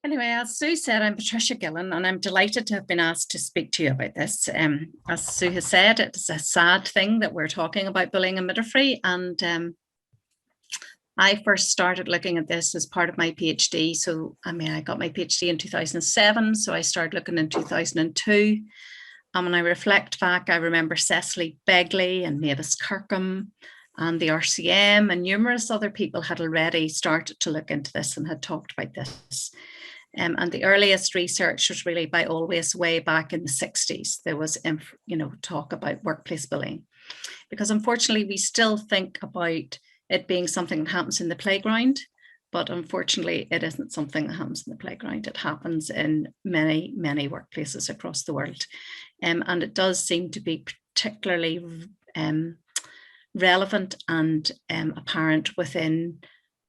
Anyway, as Sue said, I'm Patricia Gillen, and I'm delighted to have been asked to speak to you about this. As Sue has said, it's a sad thing that we're talking about bullying and midwifery, and I first started looking at this as part of my PhD. So, I got my PhD in 2007, so I started looking in 2002. And when I reflect back, I remember Cecily Begley and Mavis Kirkham and the RCM and numerous other people had already started to look into this and had talked about this. And the earliest research was really by Always way back in the 60s. There was, talk about workplace bullying, because unfortunately we still think about it being something that happens in the playground, but unfortunately it isn't something that happens in the playground. It happens in many, many workplaces across the world. And it does seem to be particularly relevant and apparent within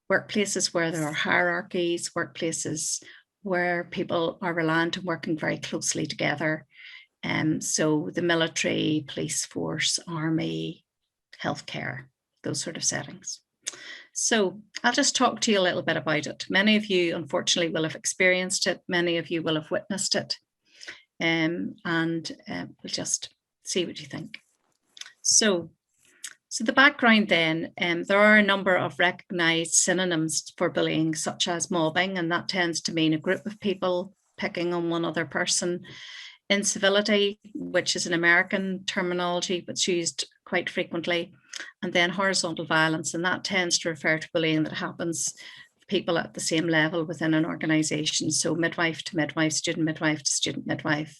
workplaces where there are hierarchies, workplaces where people are reliant on working very closely together. So the military, police force, army, healthcare, those sort of settings. So I'll just talk to you a little bit about it. Many of you, unfortunately, will have experienced it. Many of you will have witnessed it. And we'll just see what you think. So the background then, there are a number of recognised synonyms for bullying, such as mobbing, and that tends to mean a group of people picking on one other person. Incivility, which is an American terminology, but it's used quite frequently. And then horizontal violence, and that tends to refer to bullying that happens to people at the same level within an organisation. So midwife to midwife, student midwife to student midwife.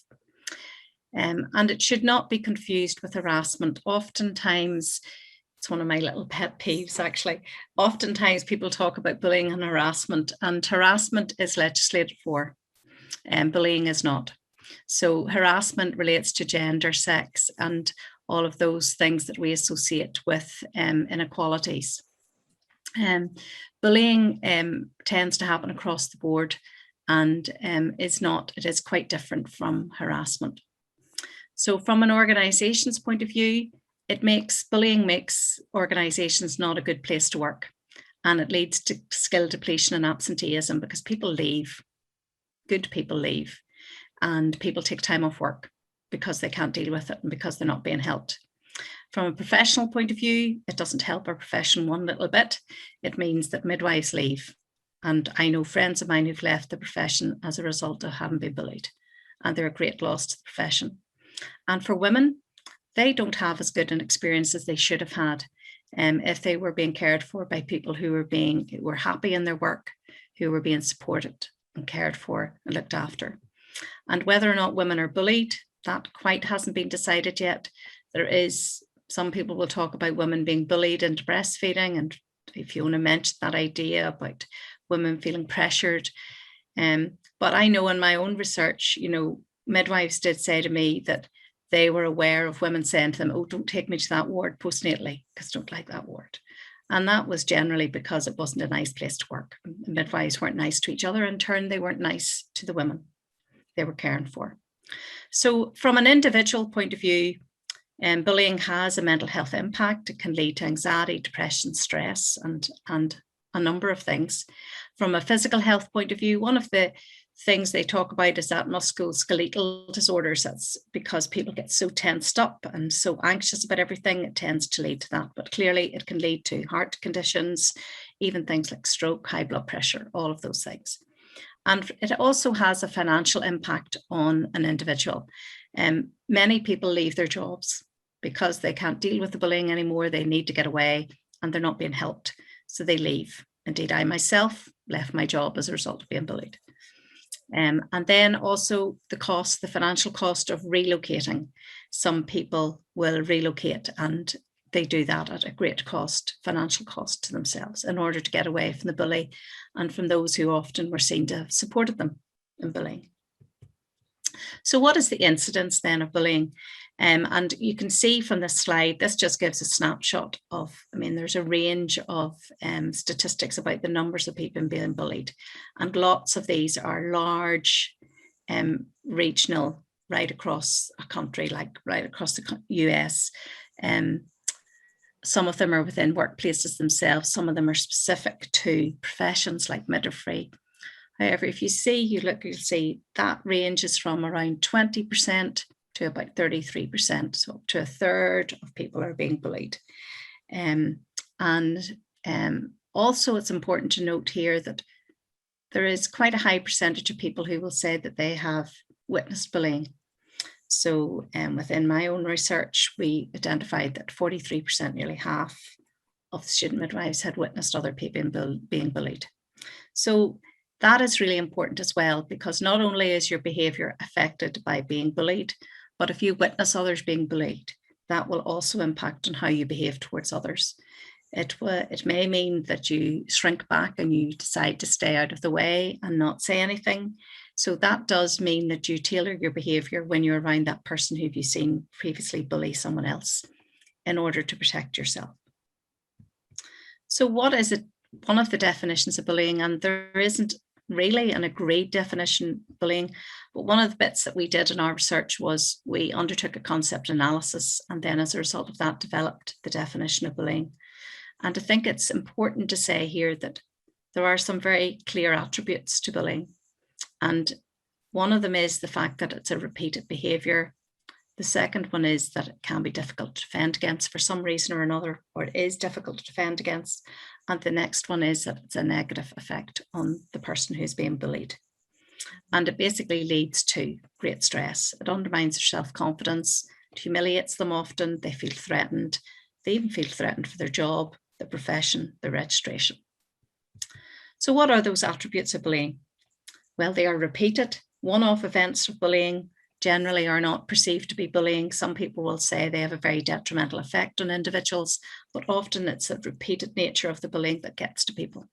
And it should not be confused with harassment. Oftentimes, it's one of my little pet peeves, actually. Oftentimes people talk about bullying and harassment is legislated for, and bullying is not. So harassment relates to gender, sex, and all of those things that we associate with inequalities. Bullying tends to happen across the board and it is quite different from harassment. So from an organization's point of view, bullying makes organizations not a good place to work, and it leads to skill depletion and absenteeism because people leave, good people leave, and people take time off work because they can't deal with it and because they're not being helped. From a professional point of view, it doesn't help our profession one little bit. It means that midwives leave. And I know friends of mine who've left the profession as a result of having been bullied, and they're a great loss to the profession. And for women, they don't have as good an experience as they should have had if they were being cared for by people who were happy in their work, who were being supported and cared for and looked after. And whether or not women are bullied, that quite hasn't been decided yet. Some people will talk about women being bullied into breastfeeding, and Fiona mentioned that idea about women feeling pressured. But I know in my own research, midwives did say to me that they were aware of women saying to them, "Oh, don't take me to that ward postnatally because I don't like that ward." And that was generally because it wasn't a nice place to work. The midwives weren't nice to each other. In turn, they weren't nice to the women they were caring for. So from an individual point of view, bullying has a mental health impact. It can lead to anxiety, depression, stress, and a number of things. From a physical health point of view, one of the things they talk about is that musculoskeletal disorders. That's because people get so tensed up and so anxious about everything, it tends to lead to that. But clearly it can lead to heart conditions, even things like stroke, high blood pressure, all of those things. And it also has a financial impact on an individual. Many people leave their jobs because they can't deal with the bullying anymore. They need to get away and they're not being helped. So they leave. Indeed, I myself left my job as a result of being bullied. And then also the financial cost of relocating. Some people will relocate and they do that at a great cost, financial cost to themselves in order to get away from the bully and from those who often were seen to have supported them in bullying. So what is the incidence then of bullying? And you can see from this slide, this just gives a snapshot of, there's a range of statistics about the numbers of people being bullied. And lots of these are large, regional, right across a country, like right across the US. Some of them are within workplaces themselves. Some of them are specific to professions like midwifery. However, if you see, you'll see that ranges from around 20% to about 33%, so up to a third of people are being bullied. Also, it's important to note here that there is quite a high percentage of people who will say that they have witnessed bullying. So within my own research, we identified that 43%, nearly half of the student midwives had witnessed other people being bullied. So that is really important as well, because not only is your behaviour affected by being bullied, but if you witness others being bullied, that will also impact on how you behave towards others. It may mean that you shrink back and you decide to stay out of the way and not say anything. So that does mean that you tailor your behaviour when you're around that person who you've seen previously bully someone else in order to protect yourself. So what is it? One of the definitions of bullying, and there isn't really an agreed definition of bullying, but one of the bits that we did in our research was we undertook a concept analysis, and then as a result of that developed the definition of bullying. And I think it's important to say here that there are some very clear attributes to bullying. And one of them is the fact that it's a repeated behaviour. The second one is that it can be difficult to defend against for some reason or another, or it is difficult to defend against. And the next one is that it's a negative effect on the person who's being bullied. And it basically leads to great stress. It undermines their self-confidence, it humiliates them often, they feel threatened. They even feel threatened for their job, their profession, their registration. So what are those attributes of bullying? Well, they are repeated. One-off events of bullying generally are not perceived to be bullying. Some people will say they have a very detrimental effect on individuals, but often it's the repeated nature of the bullying that gets to people.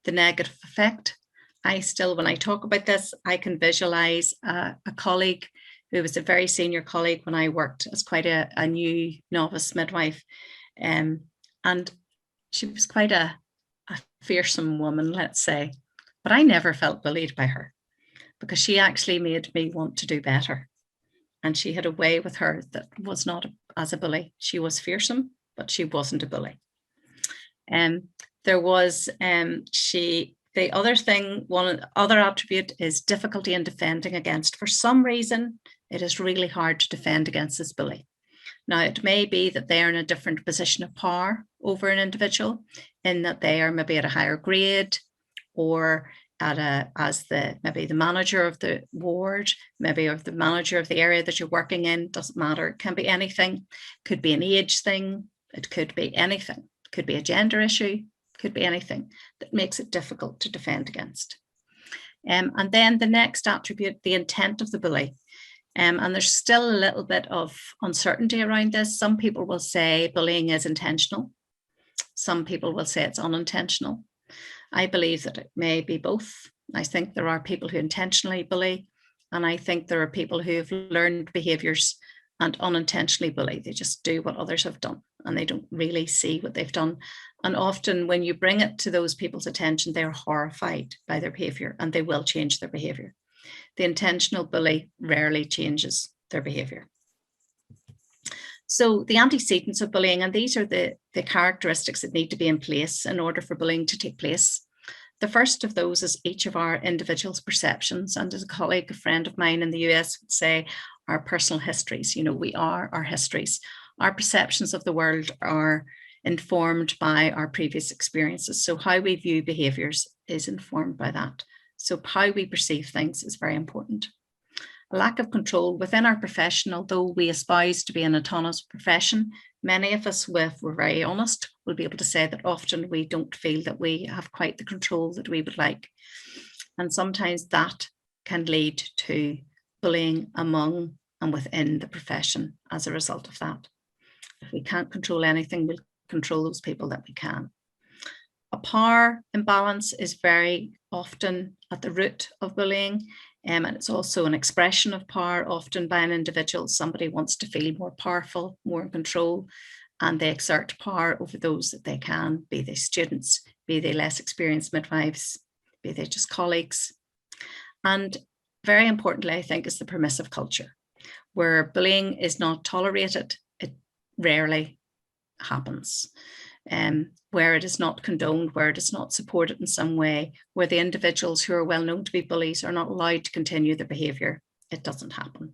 The negative effect, when I talk about this, I can visualize a colleague who was a very senior colleague when I worked as quite a new novice midwife. And she was quite a fearsome woman, let's say, but I never felt bullied by her because she actually made me want to do better. And she had a way with her that was not as a bully. She was fearsome, but she wasn't a bully. The other thing, one other attribute is difficulty in defending against. For some reason, it is really hard to defend against this bully. Now, it may be that they are in a different position of power over an individual, in that they are maybe at a higher grade, or maybe the manager of the ward, maybe of the manager of the area that you're working in. Doesn't matter. It can be anything. Could be an age thing. It could be anything. It could be a gender issue. Could be anything that makes it difficult to defend against. And then the next attribute, the intent of the bully. And there's still a little bit of uncertainty around this. Some people will say bullying is intentional. Some people will say it's unintentional. I believe that it may be both. I think there are people who intentionally bully, and I think there are people who have learned behaviours and unintentionally bully. They just do what others have done and they don't really see what they've done. And often when you bring it to those people's attention, they're horrified by their behaviour and they will change their behaviour. The intentional bully rarely changes their behaviour. So the antecedents of bullying, and these are the characteristics that need to be in place in order for bullying to take place. The first of those is each of our individuals' perceptions. And as a colleague, a friend of mine in the US would say, our personal histories. You know, we are our histories. Our perceptions of the world are informed by our previous experiences. So how we view behaviours is informed by that. So how we perceive things is very important. A lack of control within our profession, although we espouse to be an autonomous profession, many of us, if we're very honest, will be able to say that often we don't feel that we have quite the control that we would like. And sometimes that can lead to bullying among and within the profession as a result of that. If we can't control anything, we'll control those people that we can. A power imbalance is very often at the root of bullying. And it's also an expression of power, often by an individual. Somebody wants to feel more powerful, more in control, and they exert power over those that they can, be they students, be they less experienced midwives, be they just colleagues. And very importantly, I think, is the permissive culture, where bullying is not tolerated. It rarely happens. where it is not condoned, where it is not supported in some way, where the individuals who are well known to be bullies are not allowed to continue their behaviour. It doesn't happen.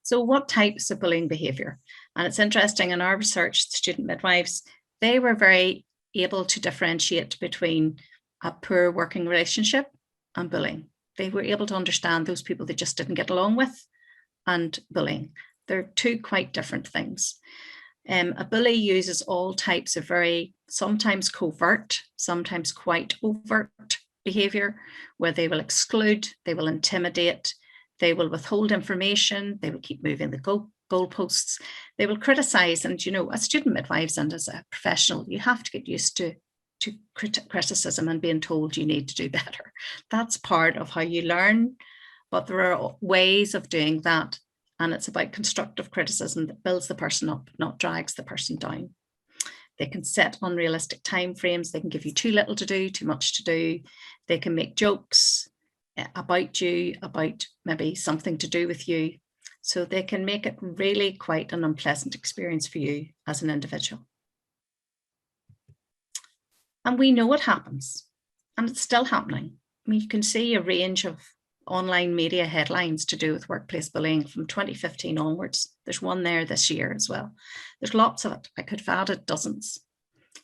So what types of bullying behaviour? And it's interesting, in our research, the student midwives, they were very able to differentiate between a poor working relationship and bullying. They were able to understand those people they just didn't get along with and bullying. They're two quite different things. A bully uses all types of very, sometimes covert, sometimes quite overt behaviour, where they will exclude, they will intimidate, they will withhold information, they will keep moving the goalposts, they will criticise. And, you know, as student midwives and as a professional, you have to get used to criticism and being told you need to do better. That's part of how you learn, but there are ways of doing that. And it's about constructive criticism that builds the person up, not drags the person down. They can set unrealistic timeframes. They can give you too little to do, too much to do. They can make jokes about you, about maybe something to do with you. So they can make it really quite an unpleasant experience for you as an individual. And we know it happens, and it's still happening. I mean, you can see a range of online media headlines to do with workplace bullying from 2015 onwards. There's one there this year as well. There's lots of it. I could have added dozens.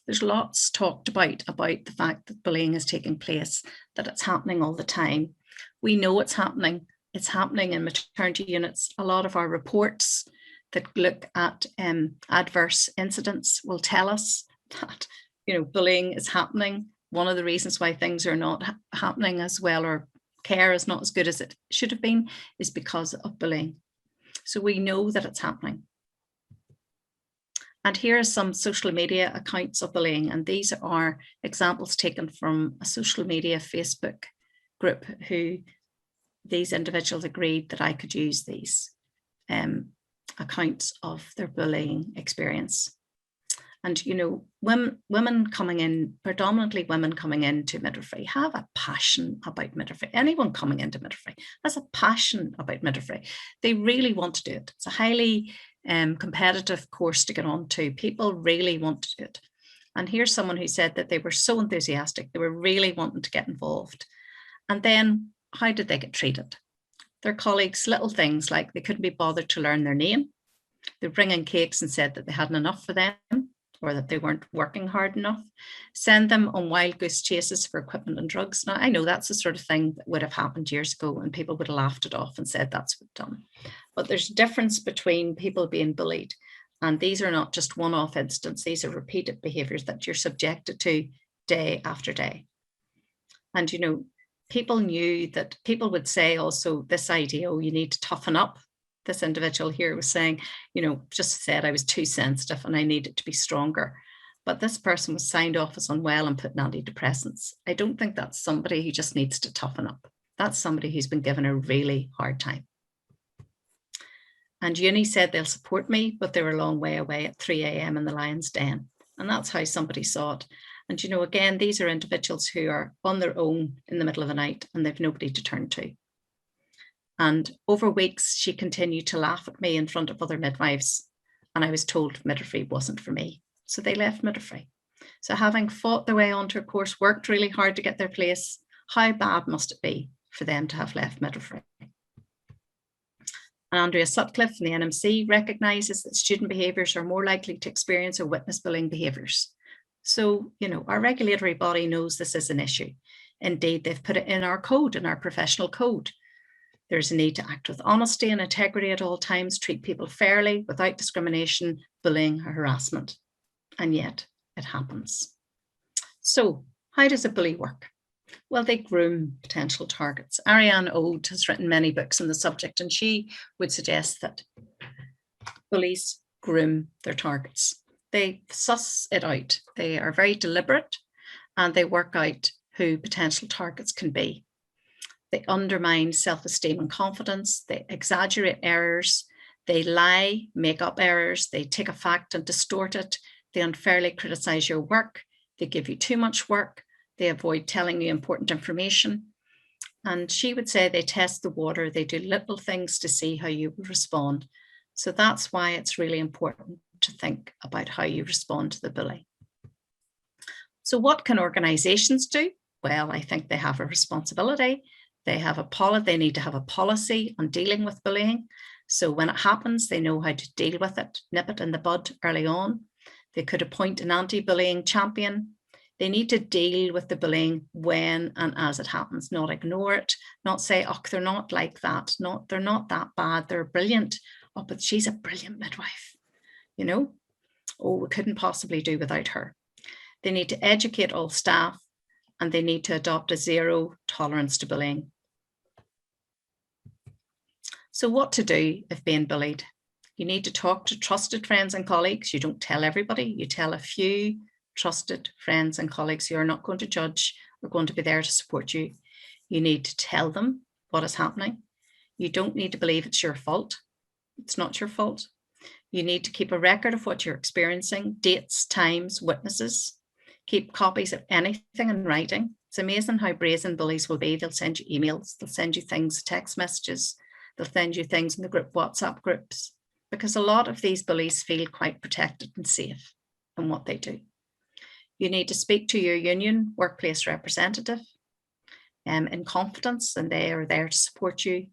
There's lots talked about the fact that bullying is taking place, that it's happening all the time. We know it's happening. It's happening in maternity units. A lot of our reports that look at adverse incidents will tell us that, you know, bullying is happening. One of the reasons why things are not happening as well, or care is not as good as it should have been, is because of bullying. So we know that it's happening. And here are some social media accounts of bullying. And these are examples taken from a social media Facebook group who these individuals agreed that I could use these accounts of their bullying experience. And, you know, women coming in, predominantly women coming into midwifery, have a passion about midwifery. Anyone coming into midwifery has a passion about midwifery. They really want to do it. It's a highly competitive course to get onto. People really want to do it. And here's someone who said that they were so enthusiastic. They were really wanting to get involved. And then how did they get treated? Their colleagues, little things like they couldn't be bothered to learn their name. They bring in cakes and said that they hadn't enough for them, or that they weren't working hard enough, send them on wild goose chases for equipment and drugs. Now, I know that's the sort of thing that would have happened years ago and people would have laughed it off and said that's what's done. But there's a difference between people being bullied, and these are not just one-off incidents, these are repeated behaviours that you're subjected to day after day. And, you know, people knew that, people would say also this idea, oh, you need to toughen up. This individual here was saying, you know, just said I was too sensitive and I needed to be stronger. But this person was signed off as unwell and put in antidepressants. I don't think that's somebody who just needs to toughen up. That's somebody who's been given a really hard time. And uni said they'll support me, but they were a long way away at 3 a.m. in the lion's den. And that's how somebody saw it. And, you know, again, these are individuals who are on their own in the middle of the night and they've nobody to turn to. And over weeks, she continued to laugh at me in front of other midwives. And I was told midwifery wasn't for me. So they left midwifery. So having fought their way onto a course, worked really hard to get their place, how bad must it be for them to have left midwifery? And Andrea Sutcliffe from the NMC recognises that student behaviours are more likely to experience or witness bullying behaviours. So, you know, our regulatory body knows this is an issue. Indeed, they've put it in our code, in our professional code. There's a need to act with honesty and integrity at all times, treat people fairly, without discrimination, bullying or harassment. And yet it happens. So how does a bully work? Well, they groom potential targets. Ariane Ode has written many books on the subject, and she would suggest that bullies groom their targets. They suss it out. They are very deliberate and they work out who potential targets can be. They undermine self-esteem and confidence. They exaggerate errors. They lie, make up errors. They take a fact and distort it. They unfairly criticize your work. They give you too much work. They avoid telling you important information. And she would say they test the water. They do little things to see how you respond. So that's why it's really important to think about how you respond to the bully. So what can organisations do? Well, I think they have a responsibility. They need to have a policy on dealing with bullying. So when it happens, they know how to deal with it, nip it in the bud early on. They could appoint an anti-bullying champion. They need to deal with the bullying when and as it happens, not ignore it, not say, oh, they're not like that. They're not that bad. They're brilliant. Oh, but she's a brilliant midwife. You know, oh, we couldn't possibly do without her. They need to educate all staff, and they need to adopt a zero tolerance to bullying. So what to do if being bullied? You need to talk to trusted friends and colleagues. You don't tell everybody, you tell a few trusted friends and colleagues who are not going to judge, are going to be there to support you. You need to tell them what is happening. You don't need to believe it's your fault. It's not your fault. You need to keep a record of what you're experiencing, dates, times, witnesses. Keep copies of anything in writing. It's amazing how brazen bullies will be. They'll send you emails, they'll send you things, text messages, they'll send you things in the group WhatsApp groups, because a lot of these bullies feel quite protected and safe in what they do. You need to speak to your union workplace representative in confidence, and they are there to support you.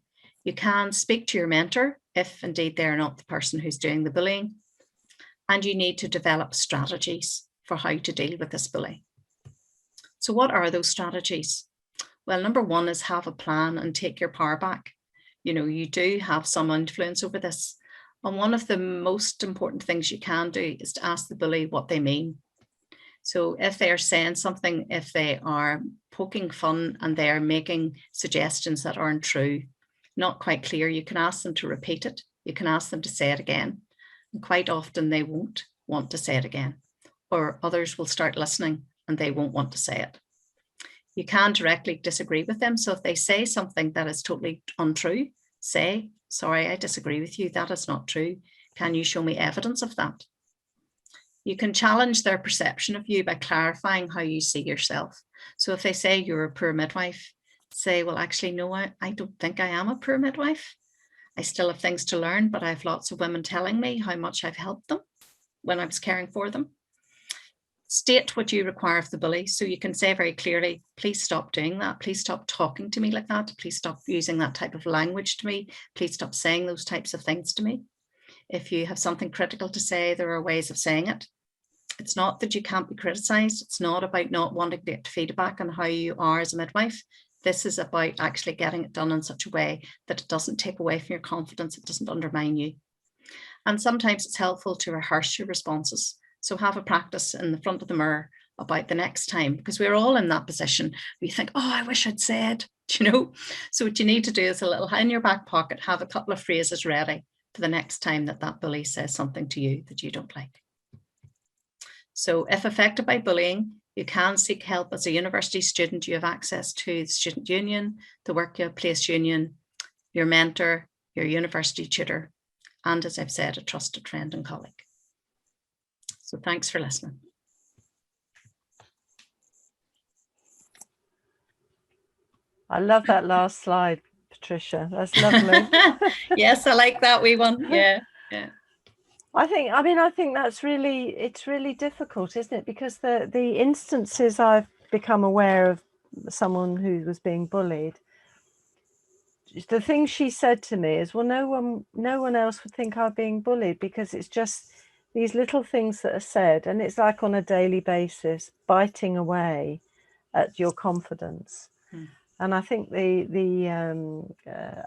You can speak to your mentor if indeed they're not the person who's doing the bullying. And you need to develop strategies for how to deal with this bully. So what are those strategies? Well, number one is have a plan and take your power back. You know, you do have some influence over this. And one of the most important things you can do is to ask the bully what they mean. So if they're saying something, if they are poking fun and they're making suggestions that aren't true, not quite clear, you can ask them to repeat it. You can ask them to say it again. And quite often they won't want to say it again, or others will start listening and they won't want to say it. You can directly disagree with them. So if they say something that is totally untrue, say, sorry, I disagree with you. That is not true. Can you show me evidence of that? You can challenge their perception of you by clarifying how you see yourself. So if they say you're a poor midwife, say, well, actually, no, I don't think I am a poor midwife. I still have things to learn, but I have lots of women telling me how much I've helped them when I was caring for them. State what you require of the bully. So you can say very clearly, please stop doing that. Please stop talking to me like that. Please stop using that type of language to me. Please stop saying those types of things to me. If you have something critical to say, there are ways of saying it. It's not that you can't be criticized. It's not about not wanting to get feedback on how you are as a midwife. This is about actually getting it done in such a way that it doesn't take away from your confidence. It doesn't undermine you. And sometimes it's helpful to rehearse your responses. So have a practice in the front of the mirror about the next time, because we're all in that position where you think, oh, I wish I'd said, you know. So what you need to do is a little in your back pocket, have a couple of phrases ready for the next time that that bully says something to you that you don't like. So if affected by bullying, you can seek help as a university student. You have access to the student union, the workplace union, your mentor, your university tutor, and as I've said, a trusted friend and colleague. So thanks for listening. I love that last slide, Patricia. That's lovely. Yes, I like that wee one. Yeah, yeah. I think that's really, it's really difficult, isn't it? Because the instances I've become aware of someone who was being bullied, the thing she said to me is, well, no one else would think I'm being bullied, because it's just these little things that are said, and it's like on a daily basis, biting away at your confidence. And I think the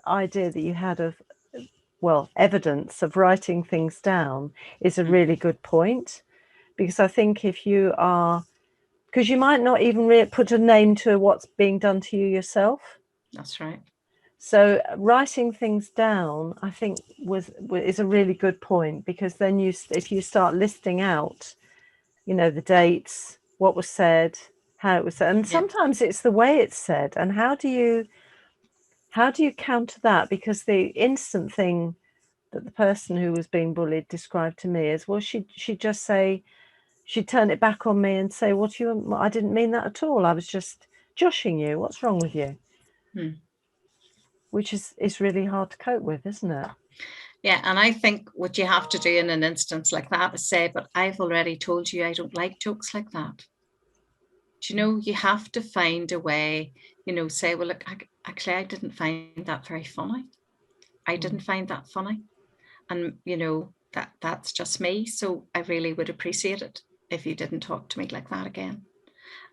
idea that you had of, well, evidence of writing things down is a really good point, because I think if you are, because you might not even put a name to what's being done to you yourself. That's right. So writing things down, I think, is a really good point, because then if you start listing out, you know, the dates, what was said, how it was said, and sometimes it's the way it's said, and how do you counter that? Because the instant thing that the person who was being bullied described to me is, well, she'd just say, she'd turn it back on me and say, I didn't mean that at all. I was just joshing you. What's wrong with you? Which is really hard to cope with, isn't it? Yeah, and I think what you have to do in an instance like that is say, but I've already told you I don't like jokes like that. Do you know, you have to find a way, say, well, look, actually, I didn't find that very funny. I didn't find that funny. And, that's just me. So I really would appreciate it if you didn't talk to me like that again.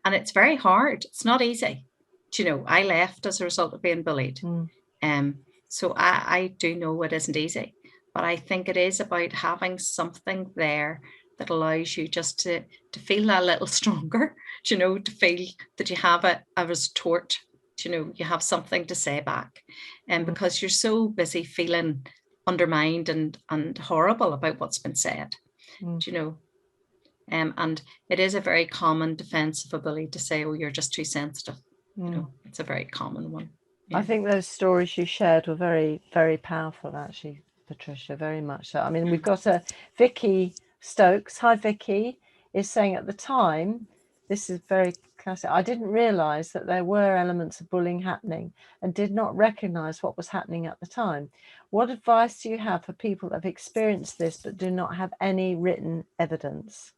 And it's very hard. It's not easy. Do you know, I left as a result of being bullied. So I do know it isn't easy, but I think it is about having something there that allows you just to feel a little stronger, to feel that you have a retort, you have something to say back. And because you're so busy feeling undermined and horrible about what's been said, and it is a very common defense of a bully to say, oh, you're just too sensitive. It's a very common one. I think those stories you shared were very, very powerful, actually, Patricia, very much so. I mean, we've got a Vicky Stokes. Hi, Vicky, is saying at the time, this is very classic, I didn't realise that there were elements of bullying happening and did not recognise what was happening at the time. What advice do you have for people that have experienced this but do not have any written evidence?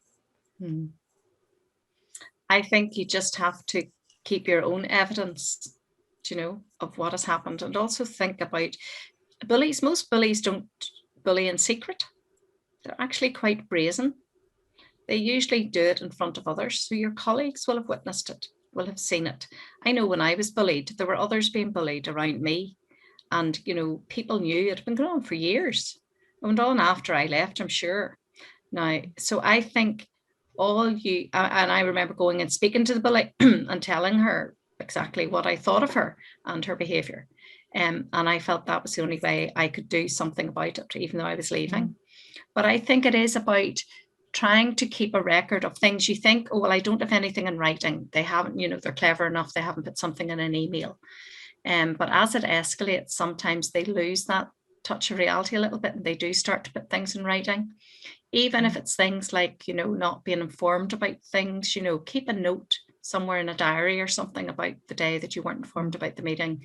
I think you just have to keep your own evidence, of what has happened, and also think about bullies. Most bullies don't bully in secret. They're actually quite brazen. They usually do it in front of others. So your colleagues will have witnessed it, will have seen it. I know when I was bullied, there were others being bullied around me. And, people knew it had been going on for years. It went on after I left, I'm sure. Now, so I think and I remember going and speaking to the bully and telling her exactly what I thought of her and her behaviour. And I felt that was the only way I could do something about it, even though I was leaving. But I think it is about trying to keep a record of things you think, oh, well, I don't have anything in writing. They haven't, they're clever enough. They haven't put something in an email. But as it escalates, sometimes they lose that touch of reality a little bit, and they do start to put things in writing. Even if it's things like, not being informed about things, keep a note somewhere in a diary or something about the day that you weren't informed about the meeting,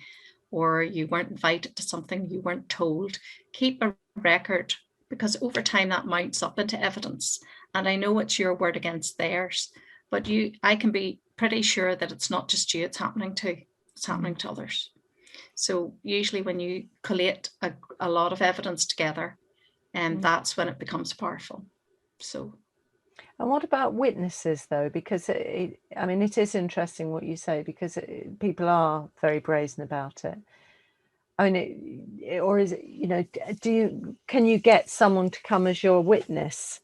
or you weren't invited to something you weren't told. Keep a record, because over time that mounts up into evidence. And I know it's your word against theirs, but I can be pretty sure that it's not just you it's happening to, it's happening to others. So usually when you collate a lot of evidence together, and that's when it becomes powerful. So. And what about witnesses, though? Because it is interesting what you say, because people are very brazen about it. I mean, or is it, can you get someone to come as your witness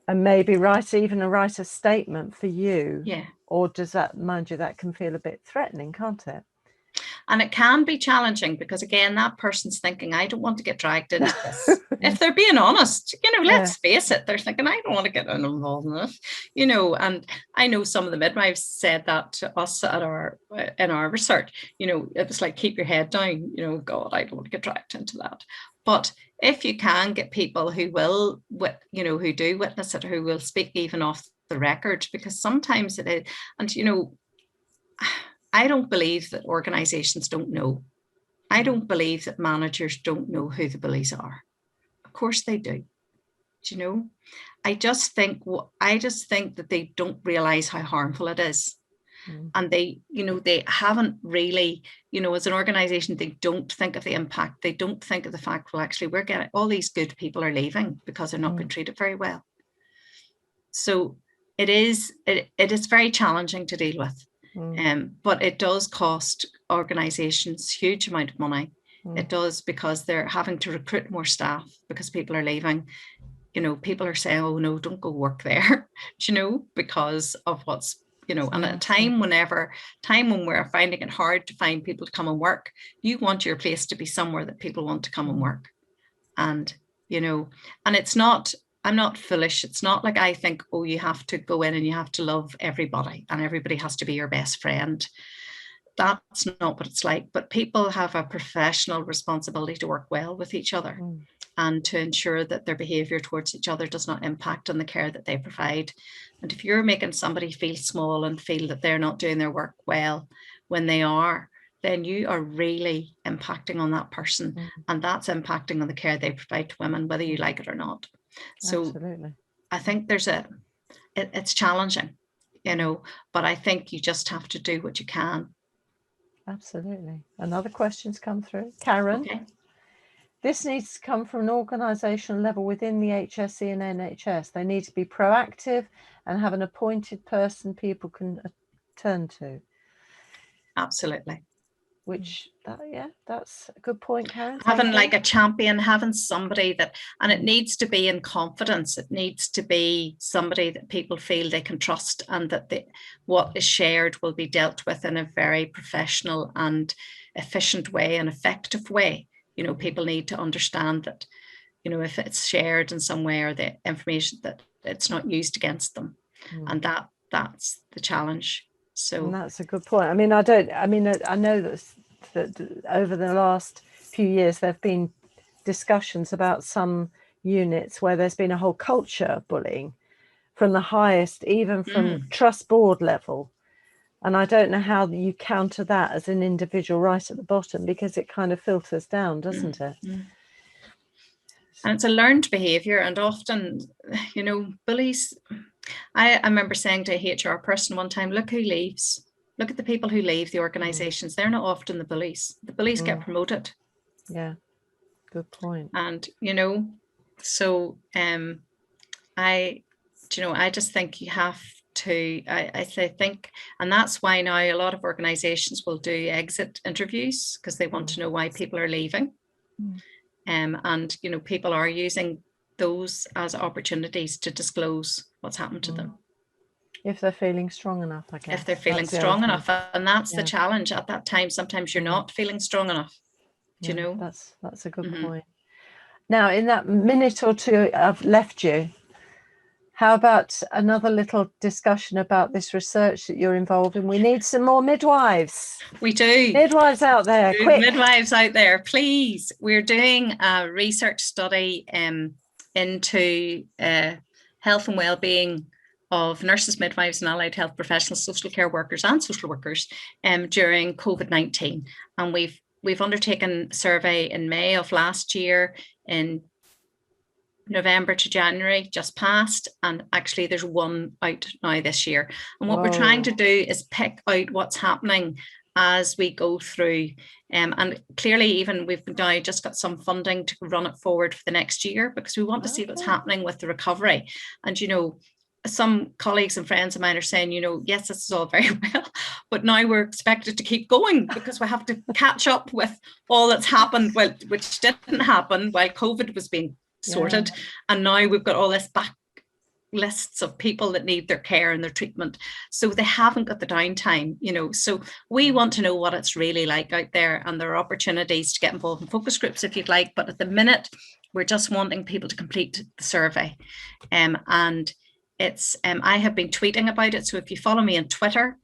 and maybe write a statement for you? Yeah. Or does that, mind you, that can feel a bit threatening, can't it? And it can be challenging, because again, that person's thinking, I don't want to get dragged into this. If they're being honest, let's face it, they're thinking, I don't want to get involved in this, and I know some of the midwives said that to us in our research. It was like, keep your head down, God, I don't want to get dragged into that. But if you can get people who will, who do witness it, who will speak even off the record, because sometimes it is, and I don't believe that organizations don't know. I don't believe that managers don't know who the bullies are. Of course they do. I just think that they don't realize how harmful it is. And they haven't really, as an organization, they don't think of the impact. They don't think of the fact, well, actually, we're getting all these good people are leaving because they're not being treated very well. So it is very challenging to deal with. But it does cost organizations huge amount of money. It does, because they're having to recruit more staff because people are leaving. People are saying, oh no, don't go work there, because of what's, and at a time when we're finding it hard to find people to come and work, you want your place to be somewhere that people want to come and work. And, and it's not, I'm not foolish. It's not like I think, oh, you have to go in and you have to love everybody and everybody has to be your best friend. That's not what it's like. But people have a professional responsibility to work well with each other and to ensure that their behaviour towards each other does not impact on the care that they provide. And if you're making somebody feel small and feel that they're not doing their work well when they are, then you are really impacting on that person, and that's impacting on the care they provide to women, whether you like it or not. So Absolutely. I think it's challenging, you know, but I think you just have to do what you can. Absolutely. Another question's come through. Karen, Okay. this needs to come from an organisational level within the HSE and NHS. They need to be proactive and have an appointed person people can turn to. Absolutely. Which, that's a good point, Karen. Having like a champion, having somebody that, and it needs to be in confidence. It needs to be somebody that people feel they can trust, and that what is shared will be dealt with in a very professional and efficient way, and effective way. You know, people need to understand that, you know, if it's shared in some way, or the information, that it's not used against them. And that's the challenge. So, and that's a good point. I mean, I know that over the last few years there have been discussions about some units where there's been a whole culture of bullying from the highest, even from trust board level. And I don't know how you counter that as an individual right at the bottom, because it kind of filters down, doesn't it? And it's a learned behaviour, and often, you know, bullies. I remember saying to a HR person one time, look who leaves. Look at the people who leave the organisations. They're not often the bullies. The bullies get promoted. Yeah, good point. And, you know, so I just think you have to, I think, and that's why now a lot of organisations will do exit interviews, because they want to know why people are leaving. And, you know, people are using those as opportunities to disclose what's happened to them. If they're feeling strong enough, I guess. If they're feeling strong enough. And that's the challenge at that time. Sometimes you're not feeling strong enough. Do you know? That's a good point. Now, in that minute or two I've left you, how about another little discussion about this research that you're involved in? We need some more midwives. We do. Midwives out there, quick. Midwives out there, please. We're doing a research study into health and well-being of nurses, midwives and allied health professionals, social care workers and social workers during COVID-19. And we've undertaken a survey in May of last year, in November to January just passed, and actually there's one out now this year. And what we're trying to do is pick out what's happening as we go through, and clearly even we've now just got some funding to run it forward for the next year, because we want to see what's happening with the recovery. And you know, some colleagues and friends of mine are saying, you know, yes, this is all very well, but now we're expected to keep going because we have to catch up with all that's happened, well, which didn't happen while COVID was being sorted. And now we've got all this back lists of people that need their care and their treatment. So they haven't got the downtime, you know. So we want to know what it's really like out there, and there are opportunities to get involved in focus groups if you'd like. But at the minute, we're just wanting people to complete the survey. And it's I have been tweeting about it. So if you follow me on Twitter,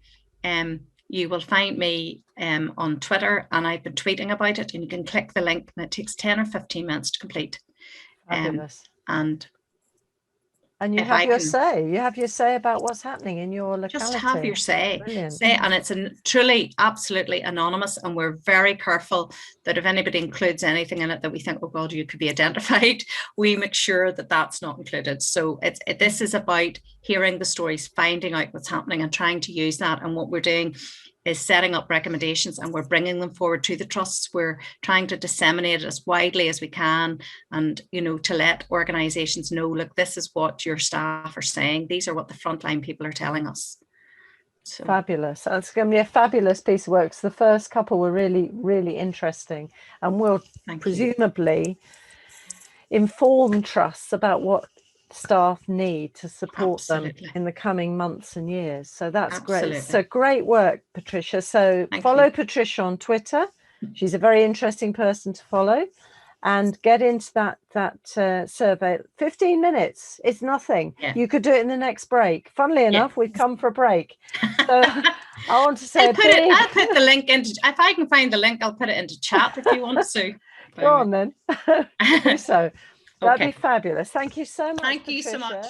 you will find me on Twitter, and I've been tweeting about it, and you can click the link, and it takes 10 or 15 minutes to complete. And you have your say. You have your say about what's happening in your locality. Just have your say. Brilliant. And it's truly, absolutely anonymous. And we're very careful that if anybody includes anything in it that we think, oh God, you could be identified, we make sure that that's not included. So this is about hearing the stories, finding out what's happening, and trying to use that. And what we're doing is setting up recommendations, and we're bringing them forward to the trusts. We're trying to disseminate it as widely as we can, and, you know, to let organisations know, look, this is what your staff are saying. These are what the frontline people are telling us. So. Fabulous. It's going to be a fabulous piece of work. So the first couple were really, really interesting, and will presumably inform trusts about what staff need to support them in the coming months and years. So that's great. So great work, Patricia. So follow Patricia on Twitter. She's a very interesting person to follow, and get into that survey. 15 minutes, it's nothing. You could do it in the next break. Funnily enough, we've come for a break. So I want to say I'll put the link into, if I can find the link, I'll put it into chat if you want to. Go on then. So that'd be fabulous. Thank you so much. Thank you so much.